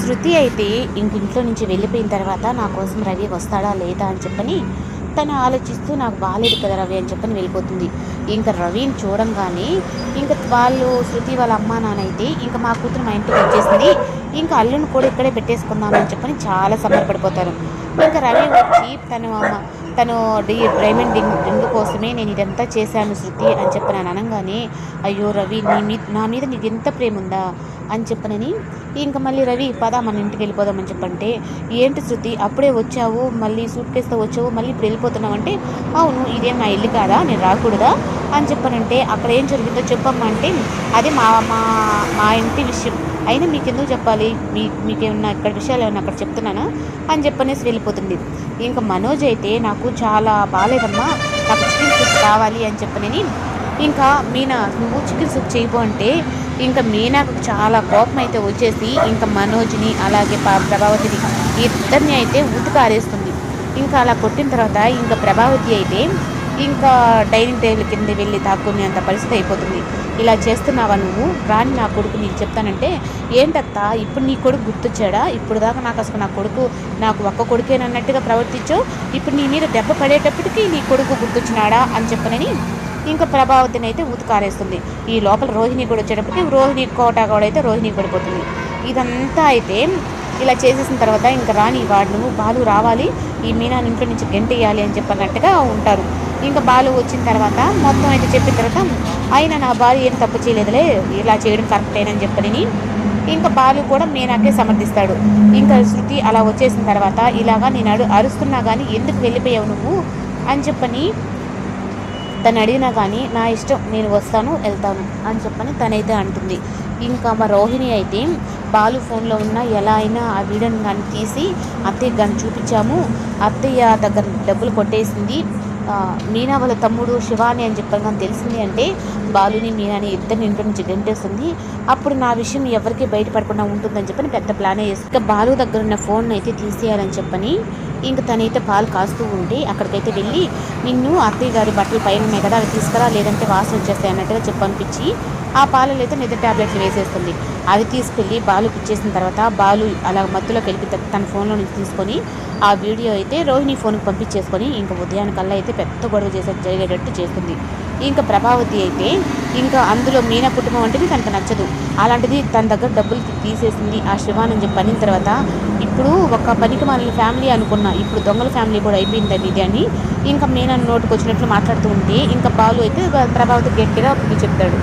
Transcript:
శృతి అయితే ఇంట్లో నుంచి వెళ్ళిపోయిన తర్వాత నా కోసం రవి వస్తాడా లేదా అని చెప్పని తను ఆలోచిస్తూ నాకు బాగాలేదు కదా రవి అని చెప్పని వెళ్ళిపోతుంది. ఇంకా రవిని చూడంగానే ఇంకా వాళ్ళు శృతి వాళ్ళ అమ్మ నాన్న అయితే ఇంకా మా కూతురు మా ఇంటికి వచ్చేసింది, ఇంకా అల్లుని కూడా ఇక్కడే పెట్టేసుకుందామని చెప్పని చాలా సంబరపడిపోతారు. ఇంకా రవి వచ్చి తను డైమండ్ రింగ్ కోసమే నేను ఇదంతా చేశాను శృతి అని చెప్పి నేను అనగానే, అయ్యో రవి నా మీద నీకు ఎంత ప్రేమ ఉందా అని చెప్పనని ఇంకా మళ్ళీ రవి పద మన ఇంటికి వెళ్ళిపోదామని చెప్పంటే, ఏంటి శృతి అప్పుడే వచ్చావు, మళ్ళీ సూట్ కేసుతో వచ్చావు, మళ్ళీ ఇప్పుడు వెళ్ళిపోతున్నావు అంటే, అవును ఇదేం నా ఇల్లు కాదా, నేను రాకూడదా అని చెప్పనంటే, అక్కడ ఏం జరిగిందో చెప్పమ్మా అంటే, అదే మా మా మా ఇంటి విషయం, అయినా మీకు ఎందుకు చెప్పాలి, మీకేమన్నా ఇక్కడ విషయాలు ఏమన్నా అక్కడ చెప్తున్నానా అని చెప్పనేసి వెళ్ళిపోతుంది. ఇంకా మనోజ్ అయితే నాకు చాలా బాగాలేదమ్మా, నాకు చికెన్ సూప్ కావాలి అని చెప్పనని ఇంకా మీనా నువ్వు చికెన్ సూప్ చేయబో అంటే ఇంకా మీనాకు చాలా కోపం అయితే వచ్చేసి ఇంకా మనోజ్ని అలాగే ప్రభావతిని ఇద్దరిని అయితే ఉతికారేస్తుంది. ఇంకా అలా కొట్టిన తర్వాత ఇంకా ప్రభావతి అయితే ఇంకా డైనింగ్ టేబుల్ కింద వెళ్ళి తాక్కునే అంత పరిస్థితి అయిపోతుంది. ఇలా చేస్తున్నావా నువ్వు, రాని నా కొడుకు నీకు చెప్తానంటే, ఏంటత్తా ఇప్పుడు నీ కొడుకు గుర్తొచ్చాడా, ఇప్పుడు దాకా నాకు అసలు నా కొడుకు నాకు ఒక్క కొడుకేనన్నట్టుగా ప్రవర్తించావు, ఇప్పుడు నీ మీద దెబ్బ పడేటప్పటికీ నీ కొడుకు గుర్తొచ్చినాడా అని చెప్పనని ఇంకా ప్రభావతిని అయితే ఉతికారేస్తుంది. ఈ లోపల రోహిణి కూడా వచ్చేటప్పటికి రోహిణి కోట కూడా అయితే రోహిణి పడిపోతుంది. ఇదంతా అయితే ఇలా చేసేసిన తర్వాత ఇంకా రాని వాడు బాలు రావాలి, ఈ మీనా ఇంట్లో నుంచి గెంటేయాలి అని చెప్పన్నట్టుగా ఉంటారు. ఇంకా బాలు వచ్చిన తర్వాత మొత్తం అయితే చెప్పిన తర్వాత అయినా నా భార్య ఏం తప్పు చేయలేదులే, ఇలా చేయడం కరెక్టేనని చెప్పని ఇంకా బాలు కూడా మీనాకే సమర్థిస్తాడు. ఇంకా శృతి అలా వచ్చేసిన తర్వాత ఇలాగా నేను అరుస్తున్నా కానీ ఎందుకు వెళ్ళిపోయావు నువ్వు అని చెప్పని తను అడిగినా కానీ నా ఇష్టం, నేను వస్తాను వెళ్తాను అని చెప్పని తనైతే అంటుంది. ఇంకా మా రోహిణి అయితే బాలు ఫోన్లో ఉన్న ఎలా అయినా ఆ వీడియోని కానీ తీసి అత్తయ్య కానీ చూపించాము, అత్తయ్య దగ్గర డబ్బులు కొట్టేసింది, మీనా వాళ్ళ తమ్ముడు శివాని అని చెప్పని కానీ తెలిసింది అంటే బాలుని మీనాని ఇద్దరిని ఇంట్లో నుంచి గంటేస్తుంది. అప్పుడు నా విషయం ఎవరికి బయటపడకుండా ఉంటుందని చెప్పని పెద్ద ప్లానే చేస్తుంది. ఇంకా బాలు దగ్గర ఉన్న ఫోన్ అయితే తీసేయాలని చెప్పని ఇంక తనైతే పాలు కాస్తూ ఉంటే అక్కడికైతే వెళ్ళి నిన్ను అత్తయ్య గారి బట్టలు పైన ఉన్నాయి కదా అవి తీసుకురా, లేదంటే వాసన వచ్చేస్తాయి అన్నట్టుగా చెప్పనిపించి ఆ పాలలో అయితే నిద్ర ట్యాబ్లెట్లు వేసేస్తుంది. అవి తీసుకెళ్ళి బాలుకి ఇచ్చేసిన తర్వాత బాలు అలా మత్తులోకి వెళ్ళి తన ఫోన్లో నుంచి తీసుకొని ఆ వీడియో అయితే రోహిణి ఫోన్కి పంపించేసుకొని ఇంకా ఉదయానికల్లా అయితే పెద్ద గొడవ జరిగేటట్టు చేస్తుంది. ఇంకా ప్రభావతి అయితే ఇంకా అందులో మీనా కుటుంబం అంటే తనకు నచ్చదు, అలాంటిది తన దగ్గర డబ్బులు తీసేసింది ఆ శివాని చెప్పి అనిన తర్వాత ఇప్పుడు ఒక పనికి మన ఫ్యామిలీ అనుకున్నా ఇప్పుడు దొంగల ఫ్యామిలీ కూడా అయిపోయింది ఇది అని ఇంకా మీనా నోటుకు వచ్చినట్లు మాట్లాడుతూ ఉంటే ఇంకా బాలు అయితే ప్రభావతి గట్టిగా చెప్తాడు.